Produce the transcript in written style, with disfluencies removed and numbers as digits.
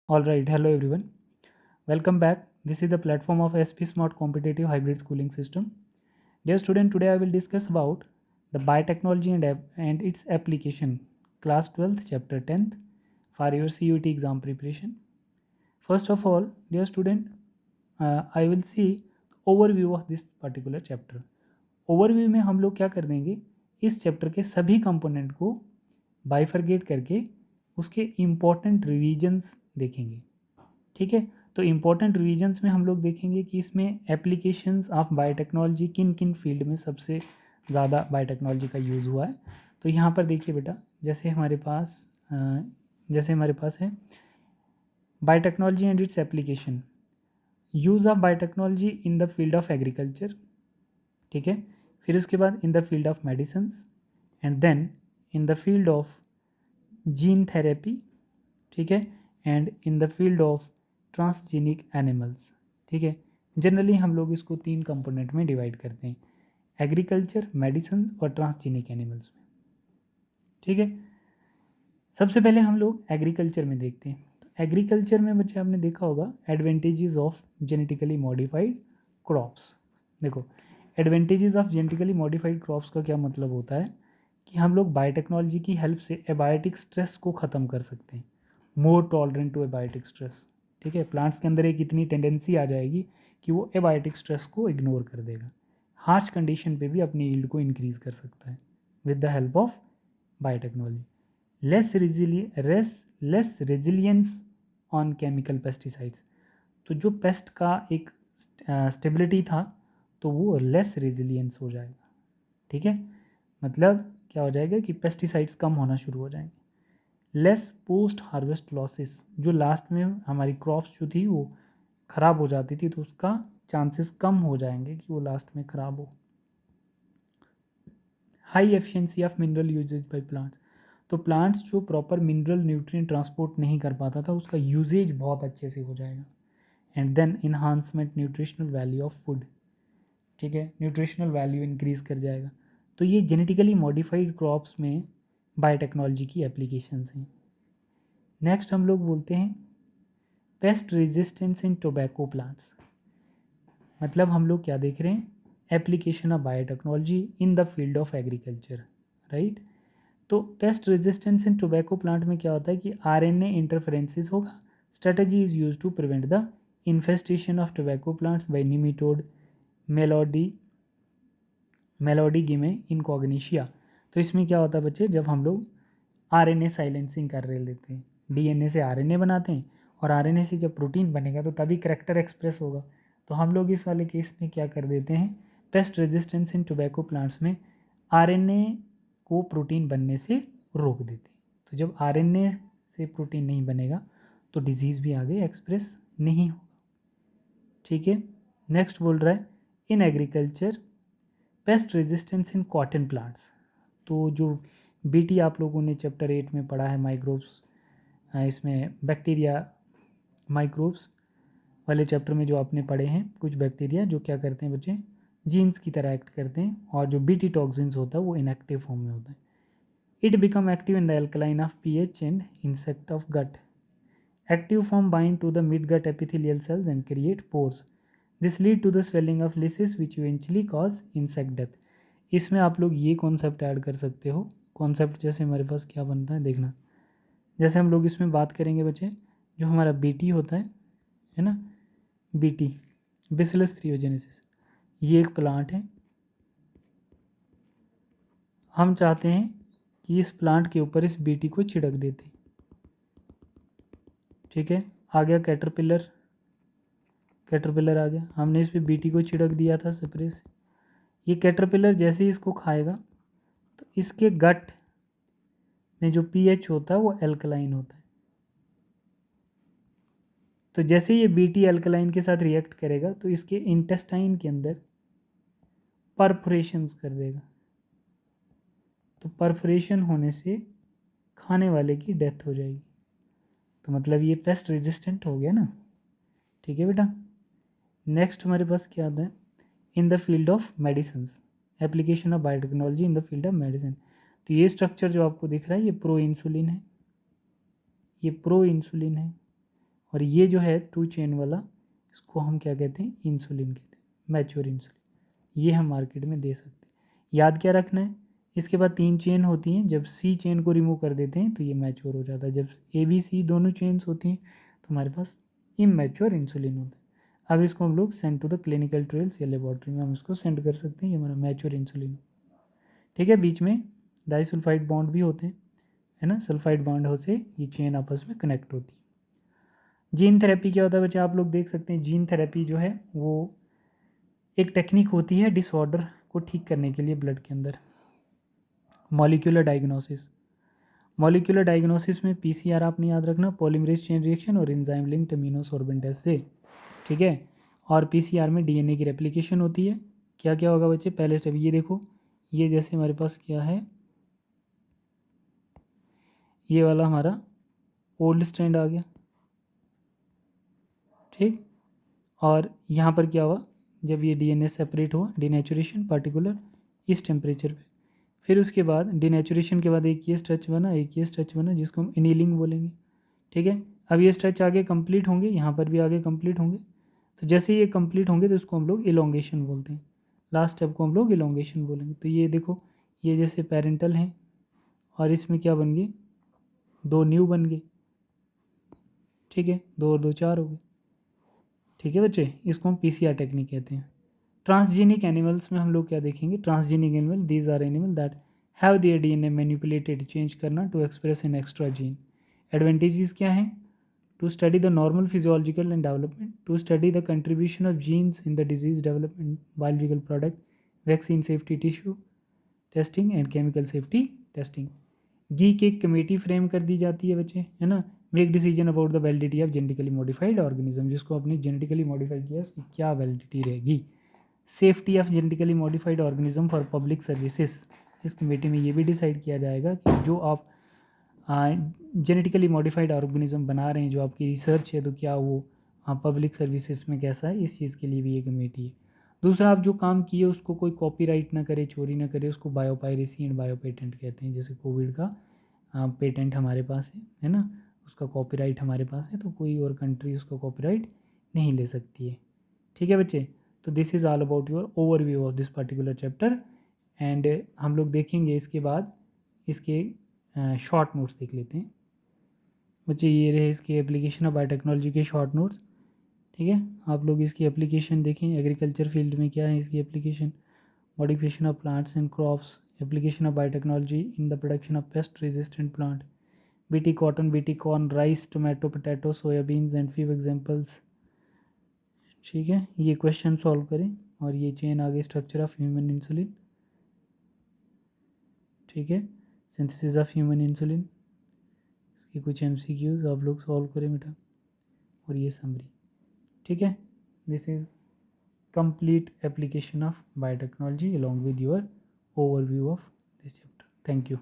All right, hello everyone. Welcome back. This is the platform of SP Smart Competitive Hybrid Schooling System. Dear student, today I will discuss about the biotechnology and its application, class 12th, chapter 10th for your CUT exam preparation. First of all, dear student, I will see overview of this particular chapter. Overview में हम लोग क्या कर देंगे, इस chapter के सभी component को बाइफरगेट करके उसके इम्पॉर्टेंट रिवीजन्स देखेंगे. ठीक है, तो इम्पॉर्टेंट रिवीजन्स में हम लोग देखेंगे कि इसमें एप्लीकेशंस ऑफ बायोटेक्नोलॉजी किन किन फील्ड में सबसे ज़्यादा बायोटेक्नोलॉजी का यूज़ हुआ है. तो यहाँ पर देखिए बेटा, जैसे हमारे पास है biotechnology and its application, use of biotechnology in the field of agriculture. ठीक है, फिर उसके बाद in the field of medicines and then in the field of gene therapy. ठीक है, and in the field of transgenic animals. ठीक है, generally हम लोग इसको 3 कंपोनेंट में डिवाइड करते हैं, एग्रीकल्चर, मेडिसिन और ट्रांसजेनिक एनिमल्स में. ठीक है, सबसे पहले हम लोग एग्रीकल्चर में देखते हैं. तो एग्रीकल्चर में बच्चे आपने देखा होगा advantages of genetically modified crops. देखो, advantages of genetically modified crops का क्या मतलब होता है कि हम लोग बायोटेक्नोलॉजी की हेल्प से एबायोटिक स्ट्रेस को ख़त्म कर सकते हैं, more tolerant to abiotic stress. ठीक है, प्लांट्स के अंदर एक इतनी टेंडेंसी आ जाएगी कि वो एबायोटिक स्ट्रेस को इग्नोर कर देगा, हार्श कंडीशन पे भी अपनी यील्ड को इंक्रीज़ कर सकता है with the help of biotechnology. Less resilience on chemical pesticides. तो जो पेस्ट का एक स्टेबिलिटी था तो वो लेस रेजिलियंस हो जाएगा. ठीक है, मतलब क्या हो जाएगा कि पेस्टिसाइड्स कम होना शुरू हो जाएंगे. लेस पोस्ट हार्वेस्ट लॉसेस, जो लास्ट में हमारी क्रॉप्स जो थी वो ख़राब हो जाती थी तो उसका चांसेस कम हो जाएंगे कि वो लास्ट में ख़राब हो. High efficiency of mineral usages by plants. तो प्लांट्स जो प्रॉपर मिनरल न्यूट्रिएंट ट्रांसपोर्ट नहीं कर पाता था उसका यूजेज बहुत अच्छे से हो जाएगा. And then enhancement nutritional value of food. ठीक है, न्यूट्रिशनल वैल्यू इंक्रीज़ कर जाएगा. तो ये जेनेटिकली मॉडिफाइड क्रॉप्स में बायोटेक्नोलॉजी की एप्लीकेशंस हैं. नेक्स्ट हम लोग बोलते हैं pest resistance in tobacco plants. मतलब हम लोग क्या देख रहे हैं, application of biotechnology in the field of agriculture. Right, तो pest resistance in tobacco plant में क्या होता है कि आरएनए इंटरफेरेंसेस होगा. Strategy is use to prevent the infestation of tobacco plants by nematode Meloidogyne incognita. तो इसमें क्या होता है बच्चे, जब हम लोग आरएनए साइलेंसिंग कर रहे लेते हैं, डीएनए से आरएनए बनाते हैं और आरएनए से जब प्रोटीन बनेगा तो तभी करैक्टर एक्सप्रेस होगा. तो हम लोग इस वाले केस में क्या कर देते हैं, pest resistance in tobacco plants में आरएनए को प्रोटीन बनने से रोक देते हैं. तो जब आरएनए से प्रोटीन नहीं बनेगा तो डिजीज़ भी आगे एक्सप्रेस नहीं होगा. ठीक है, नेक्स्ट बोल रहा है in agriculture pest resistance in cotton plants. तो जो बीटी आप लोगों ने चैप्टर 8 में पढ़ा है माइक्रोब्स, इसमें बैक्टीरिया माइक्रोब्स वाले चैप्टर में जो आपने पढ़े हैं, कुछ बैक्टीरिया जो क्या करते हैं बच्चे, जीन्स की तरह एक्ट करते हैं और जो बीटी टॉक्सिन्स होता है वो इनएक्टिव फॉर्म में होता है. It become active in the alkaline of pH and insect of gut. Active form bind to the mid gut epithelial cells and create pores. This lead to the swelling of lysis which eventually cause insect death. इसमें आप लोग ये concept add कर सकते हो. Concept जैसे हमारे पास क्या बनता है देखना, जैसे हम लोग इसमें बात करेंगे बच्चे, जो हमारा बीटी होता है ना, बीटी बेसिलस थ्रियोजेनेसिस, ये एक प्लांट है. हम चाहते हैं कि इस प्लांट के ऊपर इस बीटी को छिड़क देते हैं. ठीक है, आ गया कैटरपिलर आ गया, हमने इस पर बीटी को छिड़क दिया था स्प्रे से. ये कैटरपिलर जैसे ही इसको खाएगा तो इसके गट में जो पीएच होता है वो एल्कलाइन होता है. तो जैसे ये बीटी एल्कलाइन के साथ रिएक्ट करेगा तो इसके इंटेस्टाइन के अंदर परफोरेशंस कर देगा. तो परफोरेशन होने से खाने वाले की डेथ हो जाएगी. तो मतलब ये पेस्ट रेजिस्टेंट हो गया ना. ठीक है बेटा, नेक्स्ट हमारे पास क्या आता है, इन the field of medicines, application of biotechnology in the field of medicine. तो ये स्ट्रक्चर जो आपको दिख रहा है ये प्रो इंसुलिन है, ये प्रो इंसुलिन है और ये जो है 2 चेन वाला, इसको हम क्या कहते हैं, इंसुलिन कहते हैं, मैच्योर इंसुलिन। ये हम मार्केट में दे सकते हैं। याद क्या रखना है, इसके बाद 3 चेन होती हैं, जब सी चेन को रिमूव कर देते हैं तो ये मैच्योर हो जाता है। जब ए बी सी दोनों चेन्स होती हैं तो हमारे पास इमैच्योर इंसुलिन होता है। अब इसको हम लोग send to the clinical trials या लेबोरेटरी में हम इसको सेंड कर सकते हैं, ये हमारा मैच्योर इंसुलिन। ठीक है, बीच में डाइसल्फाइड बॉन्ड भी होते हैं, है ना, सल्फाइड बॉन्ड हो से ये चेन आपस में कनेक्ट होती है। जीन थेरेपी क्या होता है बच्चे, आप लोग देख सकते हैं, जीन थेरेपी जो है वो एक टेक्निक होती है डिसऑर्डर को ठीक करने के लिए ब्लड के अंदर। मॉलिक्यूलर डायग्नोसिस, मॉलिक्यूलर डायग्नोसिस में पीसीआर आपने याद रखना, पॉलीमरेज चेन रिएक्शन और एंजाइम लिंक्ड इम्यूनोसॉर्बेंट से, ठीक है। और पीसीआर में डीएनए की रेप्लिकेशन होती है। क्या क्या होगा बच्चे, पहले स्टेप ये देखो, ये जैसे हमारे पास क्या है, ये वाला हमारा ओल्ड स्ट्रैंड आ गया, ठीक। और यहाँ पर क्या हुआ, जब ये डीएनए सेपरेट हुआ, डिनेचुरेशन पार्टिकुलर इस टेम्परेचर पे, फिर उसके बाद डिनेचुरेशन के बाद एक ये स्ट्रेच बना, एक ये स्ट्रेच बना, जिसको हम एनीलिंग बोलेंगे, ठीक है। अब ये स्ट्रेच आगे कंप्लीट होंगे, यहाँ पर भी आगे कंप्लीट होंगे, तो जैसे ये कंप्लीट होंगे तो इसको हम लोग इलोंगेशन बोलते हैं। लास्ट स्टेप को हम लोग इलोंगेशन बोलेंगे। तो ये देखो, ये जैसे पेरेंटल हैं और इसमें क्या बन गए, 2 न्यू बन गए, ठीक है, 2 और 2 4 हो गए, ठीक है बच्चे। इसको हम पीसीआर टेक्निक कहते हैं। ट्रांसजेनिक एनिमल्स में हम लोग क्या देखेंगे, transgenic animal, these are animal that have their DNA manipulated, change करना to express an extra gene. Advantages क्या हैं, to study the normal physiological and development, to study the contribution of genes in the disease development, biological product, vaccine safety, tissue testing and chemical safety testing. GEAC एक committee frame कर दी जाती है बच्चे, है ना, make decision about the validity of genetically modified organism, जिसको आपने जेनेटिकली मॉडिफाई किया उसकी क्या वैलिडिटी रहेगी। Safety of genetically modified organism for public services, इस कमेटी में ये भी डिसाइड किया जाएगा कि जो आप जेनेटिकली मॉडिफाइड ऑर्गेनिज्म बना रहे हैं, जो आपकी रिसर्च है, तो क्या वो पब्लिक सर्विसेज में कैसा है, इस चीज़ के लिए भी ये कमेटी है। दूसरा, आप जो काम किए उसको कोई कॉपीराइट ना करे, चोरी ना करे, उसको बायोपायरेसी एंड बायोपेटेंट कहते हैं। जैसे कोविड का पेटेंट हमारे पास है ना, उसका कॉपीराइट हमारे पास है, तो कोई और कंट्री उसका कॉपीराइट नहीं ले सकती है, ठीक है बच्चे। तो this is all about your overview of this particular chapter. And हम लोग देखेंगे इसके बाद इसके शॉर्ट नोट्स देख लेते हैं बच्चे। ये रहे इसके एप्लीकेशन ऑफ बायोटेक्नोलॉजी के शॉर्ट नोट्स, ठीक है। आप लोग इसकी एप्लीकेशन देखें, एग्रीकल्चर फील्ड में क्या है इसकी application, modification of plants and crops, application of biotechnology in the production of pest resistant plant, BT cotton, BT corn, rice, tomato, potato, soya beans and few examples, ठीक है। ये क्वेश्चन सॉल्व करें। और ये चेन आगे स्ट्रक्चर ऑफ ह्यूमन इंसुलिन, ठीक है, synthesis of human insulin, इसके कुछ एमसीक्यूज आप लोग सॉल्व करें बेटा, और ये समरी, ठीक है। This is complete application of biotechnology along with your overview of this chapter. Thank you.